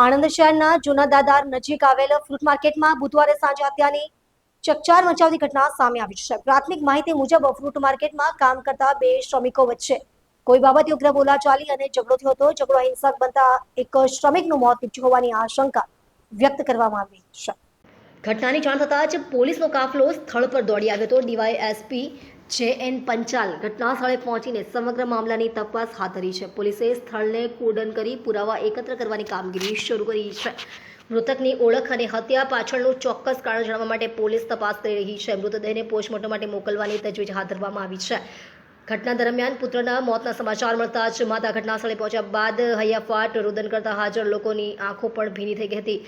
આણંદ શહેરના જૂના દાદર નજીક આવેલ ફ્રૂટ માર્કેટમાં બુધવારે સાંજે હત્યાની ચકચાર મચાવતી ઘટના સામે આવી છે। પ્રાથમિક માહિતી મુજબ ફ્રૂટ માર્કેટમાં કામ કરતા બે શ્રમિકો વચ્ચે કોઈ બાબતે ઉગ્ર બોલાચાલી અને ઝઘડો થયો હતો। ઝઘડો હિંસક બનતા એક શ્રમિકનું મોત નીપજ્યું હોવાની આશંકા વ્યક્ત કરવામાં આવી છે। ઘટનાની જાણ થતાં જ પોલીસનો કાફલો સ્થળ પર દોડી આવ્યો હતો। ડીવાયએસપી જે.એન. પંચાલ ઘટના સ્થળે પહોંચીને સમગ્ર મામલાની તપાસ હાથ ધરી છે। પોલીસે સ્થળને કોર્ડન કરી પુરાવા એકત્ર કરવાની કામગીરી શરૂ કરી છે। મૃતકની ઓળખ અને હત્યા પાછળનું ચોક્કસ કારણ જાણવા માટે પોલીસ તપાસ કરી રહી છે। મૃતદેહને પોસ્ટમોર્ટમ માટે મોકલવાની તજવીજ હાથ ધરવામાં આવી છે। ઘટના દરમિયાન પુત્રના મોતના સમાચાર મળતા જ માતા ઘટના સ્થળે પહોંચ્યા બાદ હૈયાફાટ રુદન કરતા હાજર લોકોની આંખો પણ ભીની થઈ ગઈ હતી।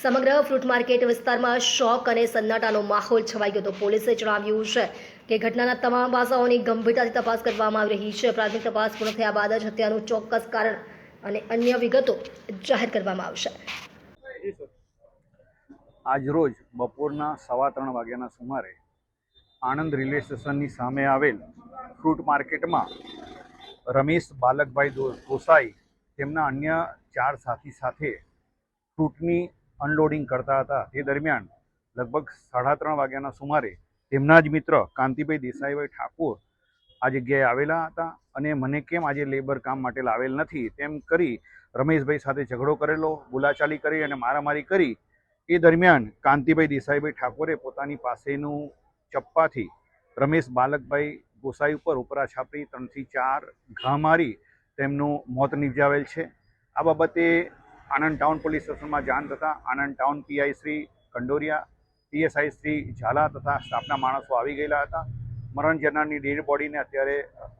સમગ્ર ફ્રૂટ માર્કેટ વિસ્તારમાં શોક અને સન્નાટાનો માહોલ છવાઈ ગયો હતો। પોલીસે જણાવ્યું છે કે ઘટનાના તમામ પાસાઓની ગંભીરતાથી તપાસ કરવામાં આવી રહી છે। પ્રાથમિક તપાસ પૂર્ણ થયા બાદ જ હત્યાનું ચોક્કસ કારણ અને અન્ય વિગતો જાહેર કરવામાં આવશે। આજરોજ બપોરના 3:15 વાગ્યાના સુમારે આણંદ રેલવે સ્ટેશનની સામે આવેલ ફ્રૂટ માર્કેટમાં રમેશ બાલકભાઈ ગોસાઈ તેમના અન્ય 4 સાથી સાથે ફ્રૂટની અનલોડિંગ કરતા હતા। તે દરમિયાન લગભગ 3:30 વાગ્યાના સુમારે તેમના જ મિત્ર કાંતિભાઈ દેસાઈભાઈ ઠાકોર આ જગ્યાએ આવેલા હતા અને મને કેમ આજે લેબર કામ માટે લાવેલ નથી તેમ કરી રમેશભાઈ સાથે ઝઘડો કરેલો, બોલાચાલી કરી અને મારામારી કરી। એ દરમિયાન કાંતિભાઈ દેસાઈભાઈ ઠાકોરે પોતાની પાસેનું ચપ્પાથી રમેશ બાલકભાઈ ગોસાઈ ઉપર ઉપરા છાપરી 3 થી 4 ઘા મારી તેમનું મોત નિપજાવેલ છે। આ બાબતે આણંદ ટાઉન પોલીસ સ્ટેશનમાં જાણ થતાં Anand town PI Shri Kandoriya, PSI Shri Zala તથા સ્ટાફના માણસો આવી ગયેલા હતા। મરણ જનારની ડેડ બોડીને અત્યારે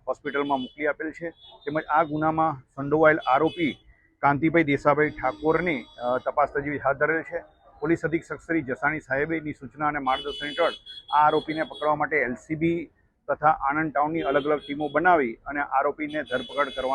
હોસ્પિટલમાં મોકલી આપેલ છે। તેમજ આ ગુનામાં સંડોવાયેલ આરોપી કાંતિભાઈ દેસાઈભાઈ ઠાકોરની તપાસ તજવીજ હાથ ધરેલ છે। પોલીસ અધિક્ષક શ્રી જસાણી સાહેબની સૂચના અને માર્ગદર્શન હેઠળ આ આરોપીને પકડવા માટે એલસીબી તથા આણંદ ટાઉનની અલગ અલગ ટીમો બનાવી અને આરોપીને ધરપકડ કરવા